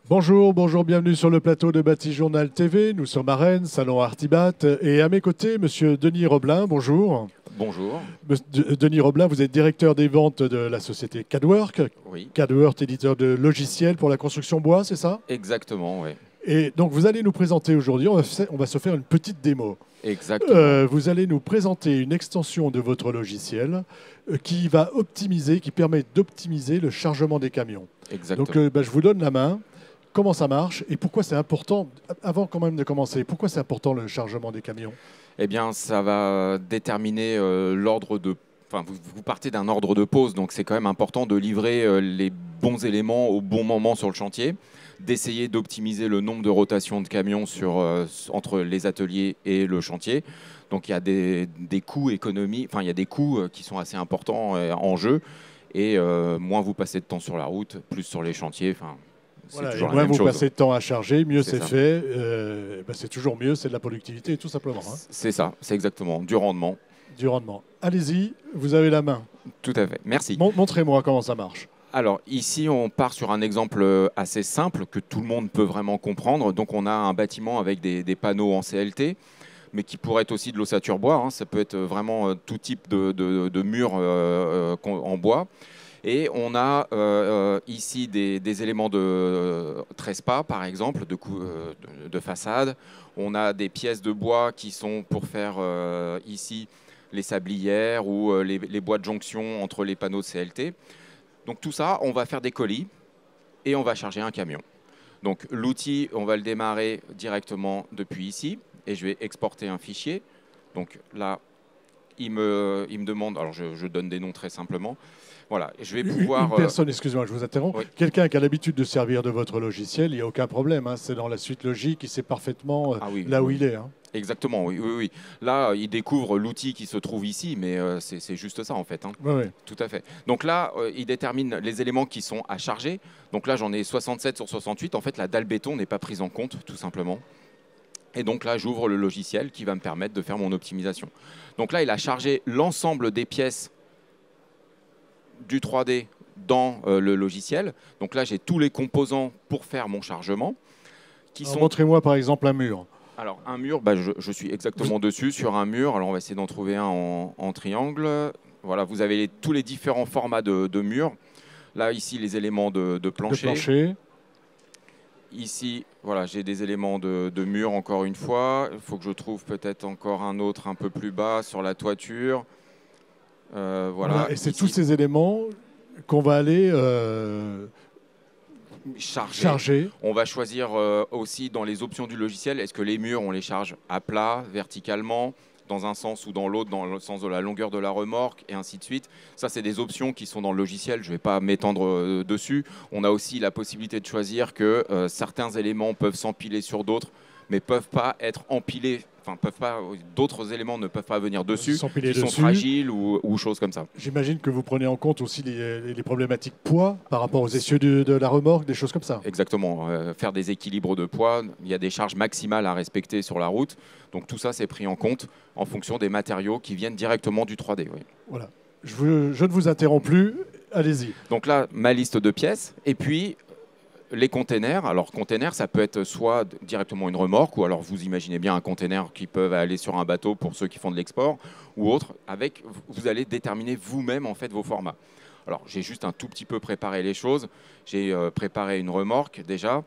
Bonjour, bonjour, bienvenue sur le plateau de Bâti Journal TV. Nous sommes à Rennes, salon Artibat. Et à mes côtés, monsieur Denis Roblin, bonjour. Bonjour. Denis Roblin, vous êtes directeur des ventes de la société CADWORK. Oui, CADWORK, éditeur de logiciels pour la construction bois, c'est ça? exactement, oui. Et donc vous allez nous présenter aujourd'hui, on va se faire une petite démo. Exactement. Vous allez nous présenter une extension de votre logiciel qui va optimiser, qui permet d'optimiser le chargement des camions. Donc Exactement. je vous donne la main. Comment ça marche et pourquoi c'est important, avant quand même de commencer, pourquoi c'est important le chargement des camions? Eh bien, ça va déterminer l'ordre de... Enfin, vous partez d'un ordre de pose, donc c'est quand même important de livrer les bons éléments au bon moment sur le chantier, d'essayer d'optimiser le nombre de rotations de camions entre les ateliers et le chantier. Donc il y a des coûts économiques, enfin il y a des coûts qui sont assez importants en jeu, et moins vous passez de temps sur la route, plus sur les chantiers, enfin c'est Voilà, et toujours la moins même vous chose. passez de temps à charger, mieux C'est c'est ça. fait, c'est toujours mieux, c'est de la productivité tout simplement, hein, C'est ça, c'est exactement, du rendement. du rendement. Allez-y, vous avez la main. Tout à fait. Merci. Montrez-moi comment ça marche. Alors ici, on part sur un exemple assez simple que tout le monde peut vraiment comprendre. Donc on a un bâtiment avec des panneaux en CLT, mais qui pourrait être aussi de l'ossature bois, hein. Ça peut être vraiment tout type de mur en bois. Et on a ici des éléments de trespas, par exemple, de façade. On a des pièces de bois qui sont pour faire ici les sablières ou les bois de jonction entre les panneaux de CLT. Donc tout ça, on va faire des colis et on va charger un camion. Donc l'outil, on va le démarrer directement depuis ici et je vais exporter un fichier. Donc là, il me demande, alors je donne des noms très simplement. Voilà, et je vais Une pouvoir... personne, excusez-moi, je vous interromps, oui. quelqu'un qui a l'habitude de servir de votre logiciel, il n'y a aucun problème, hein, c'est dans la suite logique, il sait parfaitement Ah oui, là où oui, il est, hein. exactement, oui, oui, oui. Là, il découvre l'outil qui se trouve ici, mais c'est juste ça en fait, hein. Ouais, ouais. Tout à fait. Donc là, il détermine les éléments qui sont à charger. Donc là, j'en ai 67 sur 68. En fait, la dalle béton n'est pas prise en compte, tout simplement. Et donc là, j'ouvre le logiciel qui va me permettre de faire mon optimisation. Donc là, il a chargé l'ensemble des pièces du 3D dans le logiciel. Donc là, j'ai tous les composants pour faire mon chargement qui Alors, sont... montrez-moi par exemple un mur. Alors, un mur, bah, je suis exactement dessus, sur un mur. Alors, on va essayer d'en trouver un en triangle. Voilà, vous avez tous les différents formats de murs. Là, ici, les éléments de De plancher. plancher. Ici, voilà, j'ai des éléments de mur, encore une fois. Il faut que je trouve peut-être encore un autre un peu plus bas sur la toiture. Voilà, Voilà, et c'est tous ici, ces éléments qu'on va aller chargé. charger. On va choisir aussi dans les options du logiciel, est-ce que les murs, on les charge à plat, verticalement, dans un sens ou dans l'autre, dans le sens de la longueur de la remorque, et ainsi de suite. Ça, c'est des options qui sont dans le logiciel, je ne vais pas m'étendre dessus. On a aussi la possibilité de choisir que certains éléments peuvent s'empiler sur d'autres, mais peuvent pas être empilés, enfin, d'autres éléments ne peuvent pas venir dessus, S'empiler qui sont dessus. fragiles ou choses comme ça. J'imagine que vous prenez en compte aussi les problématiques poids par rapport aux essieux de la remorque, des choses comme ça. Exactement. Faire des équilibres de poids, il y a des charges maximales à respecter sur la route. Donc tout ça, c'est pris en compte en fonction des matériaux qui viennent directement du 3D. Oui. Voilà. Je ne vous interromps plus. Allez-y. Donc là, ma liste de pièces. Et puis, les containers. Alors, container, ça peut être soit directement une remorque, ou alors vous imaginez bien un container qui peut aller sur un bateau pour ceux qui font de l'export, ou autre. Vous allez déterminer vous-même en fait vos formats. Alors, j'ai juste un tout petit peu préparé les choses. J'ai préparé une remorque déjà,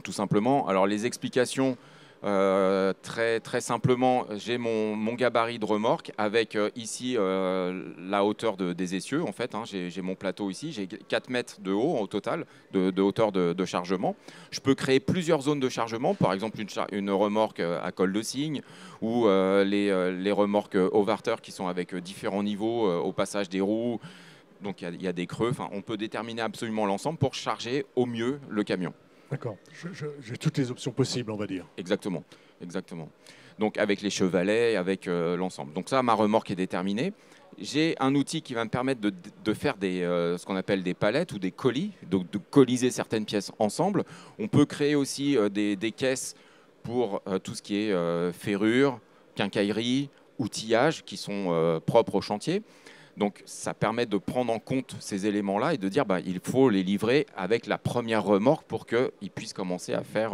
tout simplement. Alors, les explications, très, très simplement, j'ai mon gabarit de remorque avec ici la hauteur des essieux, en fait, hein. J'ai mon plateau ici, j'ai 4 mètres de haut au total, de hauteur de chargement. Je peux créer plusieurs zones de chargement, par exemple une remorque à colle de cygne ou les remorques Overter qui sont avec différents niveaux au passage des roues. Donc il y a des creux. Enfin, on peut déterminer absolument l'ensemble pour charger au mieux le camion. D'accord. J'ai toutes les options possibles, on va dire. Exactement, exactement. Donc avec les chevalets, avec l'ensemble. Donc ça, ma remorque est déterminée. J'ai un outil qui va me permettre de faire ce qu'on appelle des palettes ou des colis, donc de coliser certaines pièces ensemble. On peut créer aussi des caisses pour tout ce qui est ferrure, quincaillerie, outillage, qui sont propres au chantier. Donc ça permet de prendre en compte ces éléments-là et de dire il faut les livrer avec la première remorque pour qu'ils puissent commencer à faire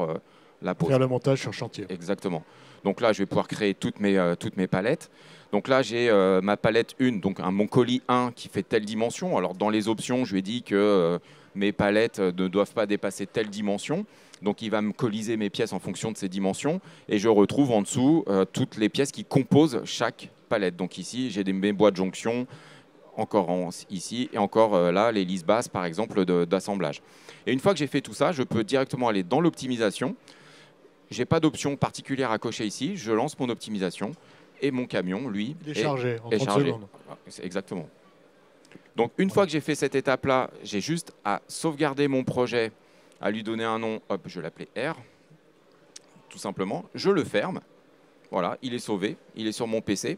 la pose. Faire le montage sur chantier. Exactement. Donc là, je vais pouvoir créer toutes mes palettes. Donc là, j'ai ma palette 1, donc mon colis 1 qui fait telle dimension. Alors dans les options, je lui ai dit que mes palettes ne doivent pas dépasser telle dimension. Donc il va me coliser mes pièces en fonction de ces dimensions. Et je retrouve en dessous toutes les pièces qui composent chaque palette. Donc ici, j'ai mes bois de jonction, encore ici, et encore là, les lisses basses, par exemple, d'assemblage. Et une fois que j'ai fait tout ça, je peux directement aller dans l'optimisation. Je n'ai pas d'option particulière à cocher ici. Je lance mon optimisation et mon camion, lui, est chargé en 30 chargé. secondes. Exactement. Donc, une fois que j'ai fait cette étape-là, j'ai juste à sauvegarder mon projet, à lui donner un nom. Hop, je l'appelais R, tout simplement. Je le ferme. Voilà, il est sauvé. Il est sur mon PC.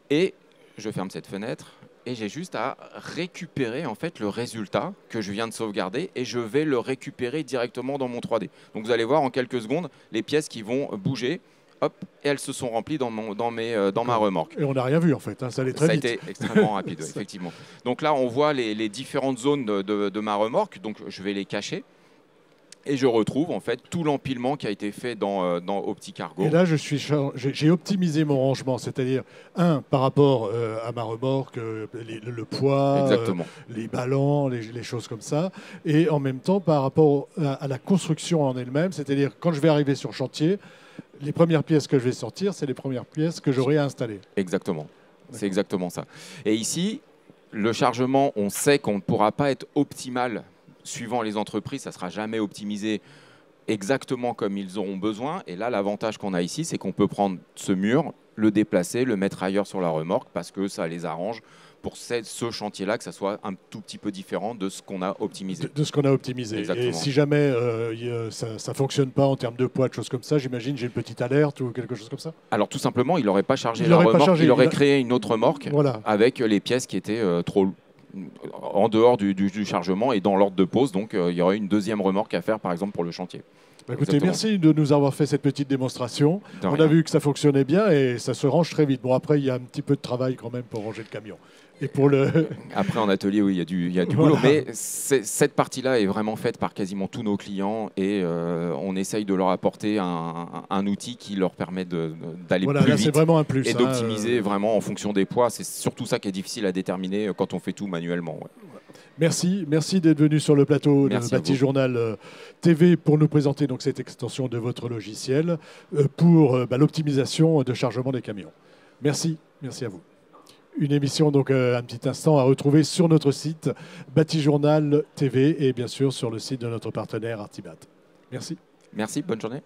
Et je ferme cette fenêtre. Et j'ai juste à récupérer en fait le résultat que je viens de sauvegarder et je vais le récupérer directement dans mon 3D. Donc vous allez voir en quelques secondes les pièces qui vont bouger, hop, et elles se sont remplies dans ma remorque. Et on n'a rien vu en fait, hein, ça allait très vite. Ça a été extrêmement rapide, effectivement. Donc là on voit les différentes zones de ma remorque, donc je vais les cacher. Et je retrouve en fait tout l'empilement qui a été fait dans OptiCargo. Et là, j'ai optimisé mon rangement, c'est-à-dire, par rapport à ma remorque, le poids, les ballons, les choses comme ça, et en même temps par rapport à la construction en elle-même, c'est-à-dire quand je vais arriver sur chantier, les premières pièces que je vais sortir, c'est les premières pièces que j'aurai à installer. Exactement, c'est exactement ça. Et ici, le chargement, on sait qu'on ne pourra pas être optimal. Suivant les entreprises, ça ne sera jamais optimisé exactement comme ils auront besoin. Et là, l'avantage qu'on a ici, c'est qu'on peut prendre ce mur, le déplacer, le mettre ailleurs sur la remorque parce que ça les arrange pour ce chantier-là, que ça soit un tout petit peu différent de ce qu'on a optimisé. De ce qu'on a optimisé. Exactement. Et si jamais ça ne fonctionne pas en termes de poids, de choses comme ça, j'imagine j'ai une petite alerte ou quelque chose comme ça. Alors tout simplement, il n'aurait pas chargé la remorque, il aurait créé une autre remorque avec les pièces qui étaient trop en dehors du chargement et dans l'ordre de pose. Donc, il y aurait une deuxième remorque à faire, par exemple, pour le chantier. Écoutez, merci de nous avoir fait cette petite démonstration. On a vu que ça fonctionnait bien et ça se range très vite. Bon, après, il y a un petit peu de travail quand même pour ranger le camion. Et pour Après, en atelier, oui, il y a du boulot. Mais cette partie-là est vraiment faite par quasiment tous nos clients et on essaye de leur apporter un outil qui leur permet d'aller plus vite vraiment un plus, et d'optimiser vraiment en fonction des poids. C'est surtout ça qui est difficile à déterminer quand on fait tout manuellement. Ouais. Merci d'être venu sur le plateau de Batijournal TV pour nous présenter donc cette extension de votre logiciel pour l'optimisation de chargement des camions. Merci à vous. Une émission, donc un petit instant, à retrouver sur notre site Batijournal TV et bien sûr sur le site de notre partenaire Artibat. Merci. Merci, bonne journée.